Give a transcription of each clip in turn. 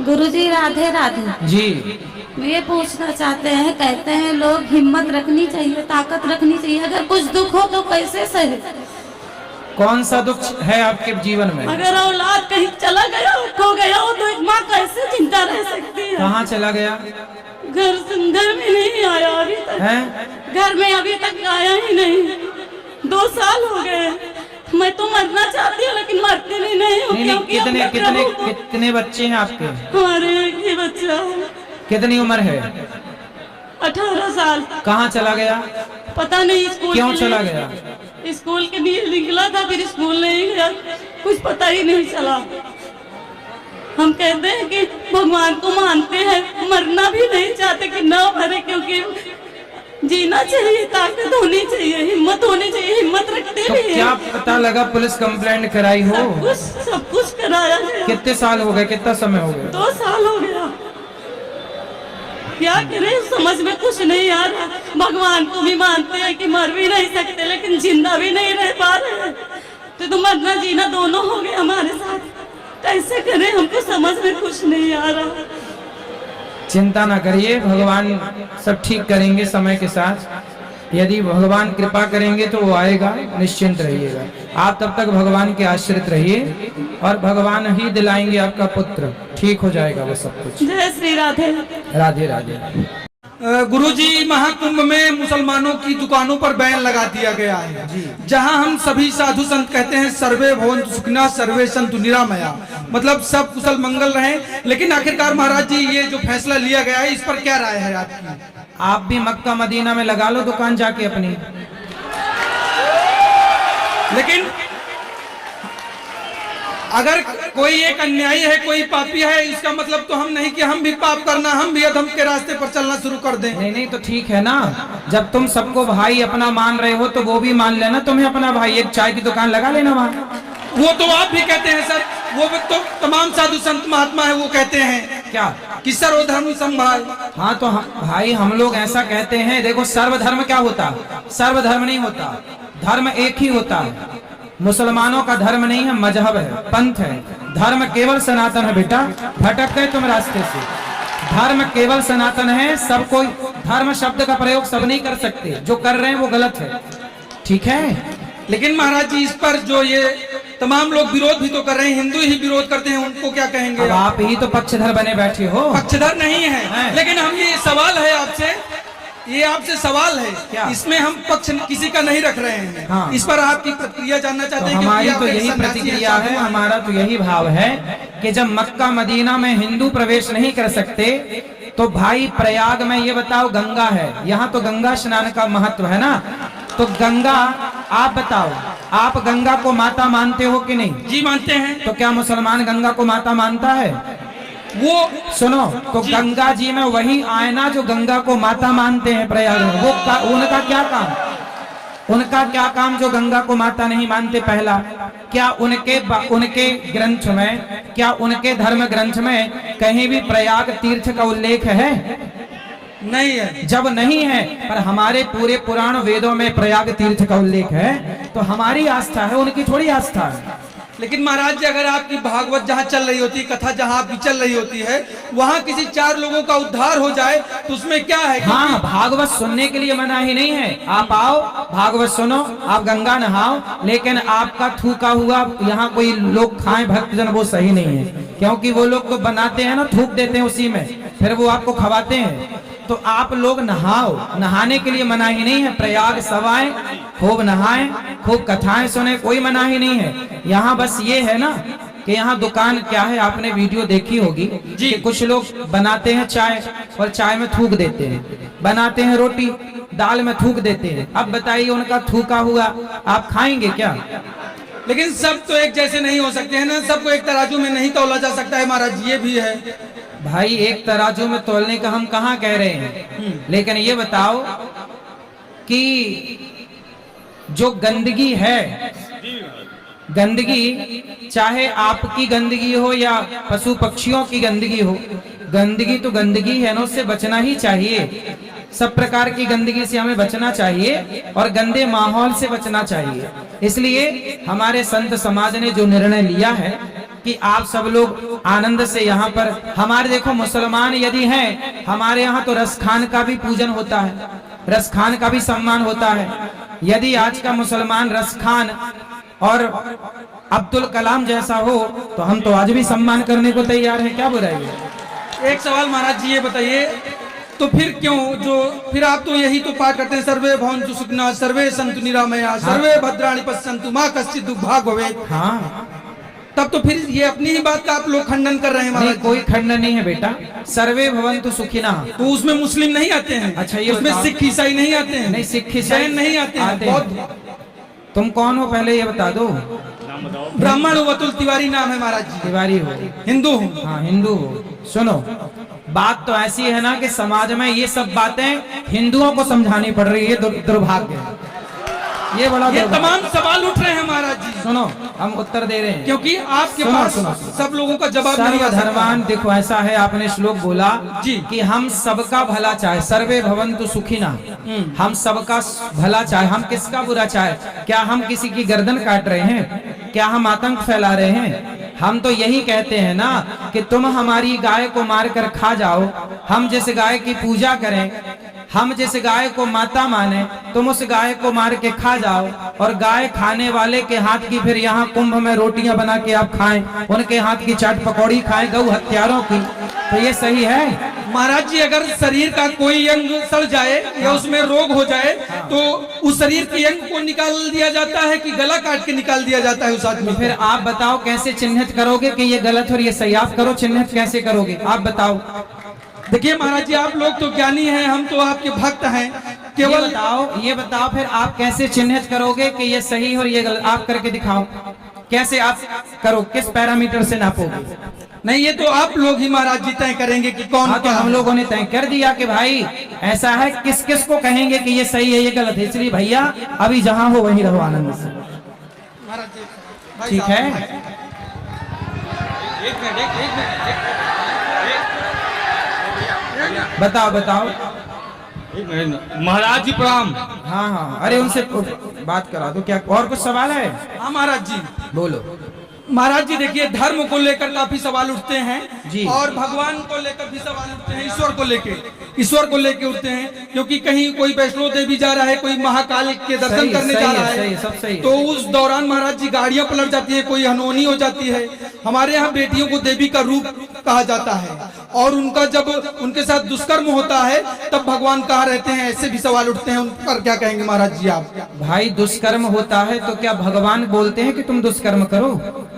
गुरुजी राधे राधे जी। ये पूछना चाहते हैं, कहते हैं लोग हिम्मत रखनी चाहिए, ताकत रखनी चाहिए, अगर कुछ दुख हो तो कैसे सहे? कौन सा दुख है आपके जीवन में? अगर औलाद कहीं चला गया, खो गया हो, तो एक माँ कैसे चिंता रह सकती है? कहाँ चला गया? घर में नहीं आया अभी तक है? घर में अभी तक आया ही नहीं। 2 साल हो गए। मैं तो मरना चाहती हूँ लेकिन मरती भी नहीं हूँ। नहीं, कितने बच्चे हैं आपके? हमारे एक ही बच्चा है। कितनी उम्र है? 18 साल। कहाँ चला गया? पता नहीं। स्कूल क्यों चला गया? स्कूल के लिए निकला था, फिर स्कूल नहीं गया, कुछ पता ही नहीं चला। हम कहते हैं कि भगवान को मानते हैं, मरना भी नहीं चाहते कि ना मरे, क्योंकि जीना चाहिए, ताकत होनी चाहिए, हिम्मत होनी चाहिए, हिम्मत रखते तो भी क्या हैं। पता लगा पुलिस कंप्लेंट कराई हो? सब कुछ कराया गया। कितने साल हो गए, कितना समय हो गया? 2 साल हो गया। क्या करें, समझ में कुछ नहीं आ रहा। भगवान को भी मानते हैं कि मर भी नहीं सकते, लेकिन जिंदा भी नहीं रह पा रहे। तो मरना जीना दोनों हो गए हमारे साथ। कैसे करें, हमको समझ में कुछ नहीं आ रहा। चिंता ना करिए, भगवान सब ठीक करेंगे समय के साथ। यदि भगवान कृपा करेंगे तो वो आएगा, निश्चिंत रहिएगा। आप तब तक भगवान के आश्रित रहिए और भगवान ही दिलाएंगे आपका पुत्र, ठीक हो जाएगा वो सब कुछ। जय श्री राधे। राधे राधे। गुरुजी, महाकुंभ में मुसलमानों की दुकानों पर बैन लगा दिया गया है, जहां हम सभी साधु संत कहते हैं सर्वे भवन्तु सुखिनः सर्वे सन्तु निरामया, मतलब सब कुशल मंगल रहे। लेकिन आखिरकार महाराज जी, ये जो फैसला लिया गया है, इस पर क्या राय है आपकी? आप भी मक्का मदीना में लगा लो दुकान जाके अपनी। लेकिन अगर कोई एक अन्यायी है, कोई पापी है, इसका मतलब तो हम नहीं कि हम भी पाप करना, हम भी अधर्म के रास्ते पर चलना शुरू कर दें। नहीं नहीं, तो ठीक है ना। जब तुम सबको भाई अपना मान रहे हो तो वो भी मान लेना तुम्हें अपना भाई। एक चाय की दुकान लगा लेना वहाँ। वो तो आप भी कहते हैं सर, वो तो तमाम साधु संत महात्मा है, वो कहते हैं क्या कि सर्वधर्म संभाल। हाँ तो भाई हम लोग ऐसा कहते हैं। देखो, सर्वधर्म क्या होता? सर्वधर्म नहीं होता, धर्म एक ही होता है। मुसलमानों का धर्म नहीं है, मजहब है, पंथ है। धर्म केवल सनातन है बेटा, भटक गए तुम रास्ते से। धर्म केवल सनातन है, सब कोई धर्म शब्द का प्रयोग सब नहीं कर सकते, जो कर रहे हैं वो गलत है, ठीक है। लेकिन महाराज जी, इस पर जो ये तमाम लोग विरोध भी तो कर रहे हैं, हिंदू ही विरोध करते हैं, उनको क्या कहेंगे? आप ही तो पक्षधर बने बैठे हो। पक्षधर नहीं है, लेकिन हम ये सवाल है आपसे, ये आपसे सवाल है क्या? इसमें हम पक्ष किसी का नहीं रख रहे हैं। हाँ। इस पर आपकी प्रतिक्रिया जानना चाहते हैं। हमारी तो यही प्रतिक्रिया है, हमारा तो यही भाव है कि जब मक्का मदीना में हिंदू प्रवेश नहीं कर सकते तो भाई प्रयाग में ये बताओ गंगा है, यहाँ तो गंगा स्नान का महत्व है ना। तो गंगा, आप बताओ, आप गंगा को माता मानते हो कि नहीं? जी मानते हैं। तो क्या मुसलमान गंगा को माता मानता है? वो सुनो, तो गंगा जी में वही आयना जो गंगा को माता मानते हैं प्रयाग में, वो उनका क्या काम? उनका क्या काम जो गंगा को माता नहीं मानते? पहला, क्या उनके ग्रंथ में, क्या उनके धर्म ग्रंथ में कहीं भी प्रयाग तीर्थ का उल्लेख है? नहीं है। जब नहीं है, पर हमारे पूरे पुराण वेदों में प्रयाग तीर्थ का उल्लेख है, तो हमारी आस्था है, उनकी थोड़ी आस्था है। लेकिन महाराज जी, अगर आपकी भागवत जहाँ चल रही होती, कथा जहाँ आपकी चल रही होती है, वहाँ किसी 4 लोगों का उद्धार हो जाए तो उसमें क्या है? हाँ, भागवत सुनने के लिए मना ही नहीं है। आप आओ, भागवत सुनो, आप गंगा नहाओ, लेकिन आपका थूका हुआ यहाँ कोई लोग खाएं भक्तजन, वो सही नहीं है। क्योंकि वो लोग तो बनाते हैं ना, थूक देते हैं उसी में, फिर वो आपको खवाते हैं। तो आप लोग नहाओ, नहाने के लिए मना ही नहीं है। प्रयाग सवाएं, खूब नहाएं, खूब कथाएं सुने, कोई मना ही नहीं है। यहाँ बस ये है ना कि यहाँ दुकान क्या है, आपने वीडियो देखी होगी कि कुछ लोग बनाते हैं चाय और चाय में थूक देते हैं, बनाते हैं रोटी, दाल में थूक देते हैं। अब बताइए, उनका थूका हुआ आप खाएंगे क्या? लेकिन सब तो एक जैसे नहीं हो सकते हैं ना, सबको एक तराजू में नहीं तौला जा सकता है महाराज, ये भी है। भाई एक तराजू में तोलने का हम कहाँ कह रहे हैं, लेकिन ये बताओ कि जो गंदगी है, गंदगी चाहे आपकी गंदगी हो या पशु पक्षियों की गंदगी हो, गंदगी तो गंदगी है ना, उससे बचना ही चाहिए। सब प्रकार की गंदगी से हमें बचना चाहिए और गंदे माहौल से बचना चाहिए। इसलिए हमारे संत समाज ने जो निर्णय लिया है कि आप सब लोग आनंद से यहाँ पर हमारे देखो मुसलमान यदि हैं, हमारे यहाँ तो रस खान का भी पूजन होता है, रस खान का भी सम्मान होता है। यदि आज का मुसलमान रस खान और अब्दुल कलाम जैसा हो तो हम तो आज भी सम्मान करने को तैयार हैं, क्या बुराई है? एक सवाल महाराज जी ये बताइए, तो फिर क्यों फिर आप तो यही तो पाठ करते हैं, सर्वे भवन्तु सुखिनः सर्वे सन्तु निरामया सर्वे भद्राणि पश्यन्तु मा कश्चित् दुर्भाग् भवेत्। हाँ, तब तो फिर ये अपनी ही बात का आप लोग खंडन कर रहे हैं नहीं, महाराज। कोई खंडन नहीं है बेटा, सर्वे भवन्तु सुखिनः। तो उसमें मुस्लिम नहीं आते हैं? अच्छा, ये उसमें बताओ। सिख ईसाई नहीं आते हैं? नहीं, सिख ईसाई जैन नहीं आते हैं? बौद्ध? तुम कौन हो पहले ये बता दो। ब्राह्मण हो, अतुल तिवारी नाम है महाराज जी। तिवारी हो? हिंदू हूँ। हाँ, हिंदू हो। सुनो, बात तो ऐसी है ना कि समाज में ये सब बातें हिंदुओं को समझानी पड़ रही है, दुर्भाग्य है। ये बड़ा ये तमाम सवाल उठ रहे हैं महाराज जी। सुनो, हम उत्तर दे रहे हैं क्योंकि आपके सुनो, पास सुनो। सब लोगों का जवाब नहीं आ सकता। सर्वधर्मान्, देखो ऐसा है, आपने श्लोक बोला जी कि हम सबका भला चाहे, सर्वे भवन्तु सुखिनः। हम सबका भला चाहे, हम किसका बुरा चाहे? क्या हम किसी की गर्दन काट रहे हैं? क्या हम आतंक फैला रहे हैं? हम तो यही कहते हैं ना कि तुम हमारी गाय को मार कर खा जाओ, हम जिस गाय की पूजा करें, हम जिस गाय को माता माने, तुम उस गाय को मार के खा जाओ, और गाय खाने वाले के हाथ की फिर यहाँ कुंभ में रोटियां बना के आप खाएं, उनके हाथ की चाट पकौड़ी खाएं गौ हत्यारों की, तो ये सही है? महाराज जी, अगर शरीर का कोई अंग सड़ जाए या उसमें रोग हो जाए तो उस शरीर के अंग को निकाल दिया जाता है कि गला काट के निकाल दिया जाता है उस आदमी? फिर आप बताओ कैसे चिन्हित करोगे कि ये गलत और ये सही? आप करो, चिन्हित कैसे करोगे आप बताओ। देखिए महाराज जी, आप लोग तो ज्ञानी हैं, हम तो आपके भक्त हैं। केवल ये बताओ फिर आप कैसे चिन्हित करोगे कि ये सही और ये गलत? आप करके दिखाओ, कैसे आप करो, किस पैरामीटर से नापोगे? नहीं, ये तो आप लोग ही महाराज जी तय करेंगे कि कौन हाँ, तो क्या। हम लोगों ने तय कर दिया कि भाई ऐसा है, किस किस को कहेंगे कि ये सही है ये गलत है। इसलिए भैया अभी जहां हो वहीं रहो आनंद से, महाराज जी, भाई ठीक साहब, है? बताओ बताओ। महाराज जी प्रणाम। हाँ हाँ, अरे उनसे बात करा दो। क्या और कुछ सवाल है? हाँ महाराज जी। बोलो। महाराज जी देखिए, धर्म को लेकर काफी सवाल उठते हैं जी। और भगवान को लेकर भी सवाल उठते हैं, ईश्वर को लेकर उठते हैं। क्योंकि कहीं कोई वैष्णो देवी जा रहा है, कोई महाकाल के दर्शन सही, करने सही जा है, रहा सही, है, सब सही है। तो उस दौरान महाराज जी गाड़ियां पलट जाती है, कोई अनहोनी हो जाती है। हमारे यहाँ बेटियों को देवी का रूप कहा जाता है, और उनका जब उनके साथ दुष्कर्म होता है तब भगवान कहाँ रहते हैं, ऐसे भी सवाल उठते हैं। उन पर क्या कहेंगे महाराज जी आप? भाई दुष्कर्म होता है तो क्या भगवान बोलते हैं कि तुम दुष्कर्म करो?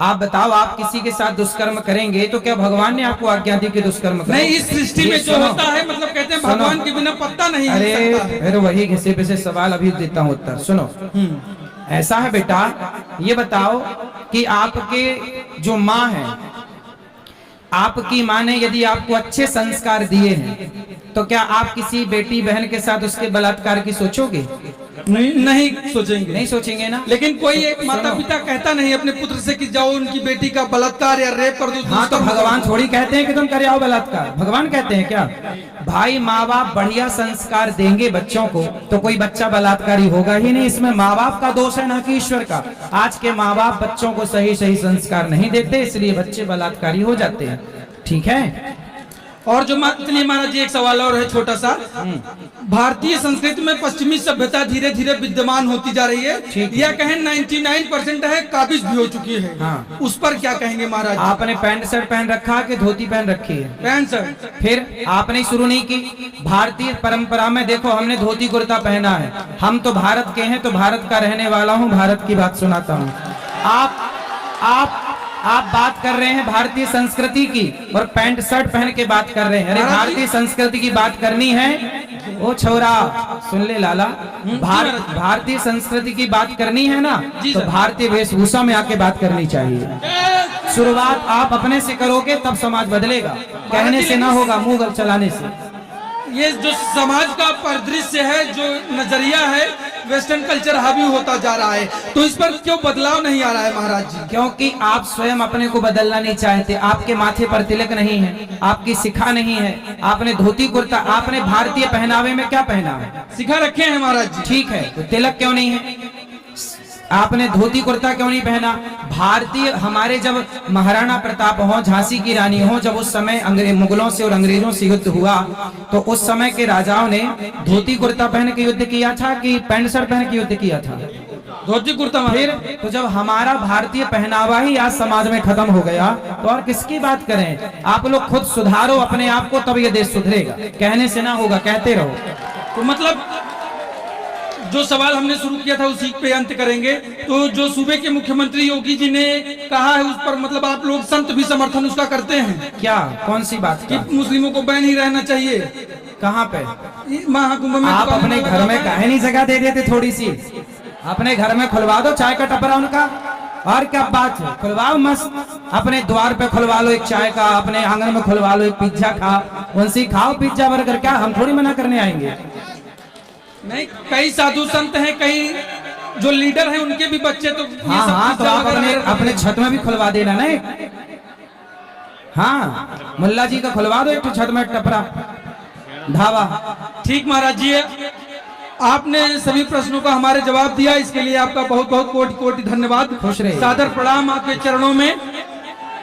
आप बताओ, आप किसी के साथ दुष्कर्म करेंगे तो क्या भगवान ने आपको आज्ञा दी कि दुष्कर्म करो? नहीं, इस सृष्टि में जो होता है, मतलब कहते हैं भगवान के बिना पत्ता नहीं हिल अरे सकता है। फिर वही घिसे पिसे सवाल अभी देता हूँ उत्तर। सुनो, ऐसा है बेटा, ये बताओ कि आपके जो माँ है, आपकी माँ ने यदि आपको अच्छे संस्कार दिए हैं तो क्या आप किसी बेटी बहन के साथ उसके बलात्कार की सोचोगे? नहीं सोचेंगे। नहीं सोचेंगे ना। लेकिन कोई एक माता पिता कहता नहीं अपने पुत्र से कि जाओ उनकी बेटी का बलात्कार या रेप कर दो। हाँ, तो भगवान थोड़ी कहते हैं कि तुम करे आओ बलात्कार, भगवान कहते हैं क्या? भाई माँ बाप बढ़िया संस्कार देंगे बच्चों को तो कोई बच्चा बलात्कारी होगा ही नहीं। इसमें माँ बाप का दोष है ना कि ईश्वर का। आज के माँ बाप बच्चों को सही सही संस्कार नहीं देते, इसलिए बच्चे बलात्कारी हो जाते हैं। ठीक है? और जो चलिए महाराज जी, एक सवाल और है छोटा सा। भारतीय संस्कृति में पश्चिमी सभ्यता धीरे धीरे विद्यमान होती जा रही है, या कहें 99% है, काबिज भी हो चुकी है। हाँ। उस पर क्या कहेंगे महाराज? आपने पैंट शर्ट पहन रखा कि धोती पहन रखी है? Pant shirt. फिर आपने शुरू नहीं की? भारतीय परंपरा में देखो, हमने धोती कुर्ता पहना है। हम तो भारत के हैं, तो भारत का रहने वाला हूँ, भारत की बात सुनाता हूँ। आप बात कर रहे हैं भारतीय संस्कृति की और पैंट शर्ट पहन के बात कर रहे हैं। अरे भारतीय संस्कृति की बात करनी है, ओ छोरा सुन ले लाला, भारतीय संस्कृति की बात करनी है ना, तो भारतीय वेशभूषा में आके बात करनी चाहिए। शुरुआत आप अपने से करोगे तब समाज बदलेगा, कहने से ना होगा, मुंह चलाने से। ये जो समाज का परिदृश्य है, जो नजरिया है, वेस्टर्न कल्चर हावी होता जा रहा है, तो इस पर क्यों बदलाव नहीं आ रहा है महाराज जी? क्योंकि आप स्वयं अपने को बदलना नहीं चाहते। आपके माथे पर तिलक नहीं है, आपकी शिखा नहीं है, आपने धोती कुर्ता, आपने भारतीय पहनावे में क्या पहना है? सिखा रखे हैं महाराज जी। ठीक है, तो तिलक क्यों नहीं है? आपने धोती कुर्ता क्यों नहीं पहना? भारतीय हमारे जब महाराणा प्रताप हो, झांसी की रानी हो, जब उस समय अंग्रेज मुगलों से और अंग्रेजों से युद्ध हुआ तो उस समय के राजाओं ने धोती कुर्ता पहन के युद्ध किया था कि पैंट शर्ट पहन के युद्ध किया था? धोती कुर्ता। फिर तो जब हमारा भारतीय पहनावा ही आज समाज में खत्म हो गया तो और किसकी बात करें? आप लोग खुद सुधारो अपने आप को, तब ये देश सुधरेगा। कहने से ना होगा, कहते रहो। तो मतलब जो सवाल हमने शुरू किया था उसी पे अंत करेंगे। तो जो सूबे के मुख्यमंत्री योगी जी ने कहा है उस पर मतलब आप लोग संत भी समर्थन उसका करते हैं क्या? कौन सी बात कि का? मुस्लिमों को बैन ही रहना चाहिए? कहाँ पे? महाकुंभ में आप अपने घर में काहे नहीं जगह दे देते? थोड़ी सी अपने घर में खुलवा दो चाय का टपरा उनका। और क्या बात है, खुलवाओ मस्त। अपने द्वार पे खुलवा लो एक चाय का, अपने आंगन में खुलवा लो एक पिज्जा खा, उनसे खाओ पिज्जा बर्गर। क्या हम थोड़ी मना करने आएंगे? नहीं, कई साधु संत हैं, कई जो लीडर हैं उनके भी बच्चे तो हाँ हाँ, तो आप अपने छत में भी खुलवा देना ना। हाँ, मुल्ला जी का खुलवा दो एक छत में टपरा ढाबा। ठीक महाराज जी, आपने सभी प्रश्नों का हमारे जवाब दिया, इसके लिए आपका बहुत बहुत कोटि कोटि धन्यवाद। खुश रहिए। सादर प्रणाम आपके चरणों में।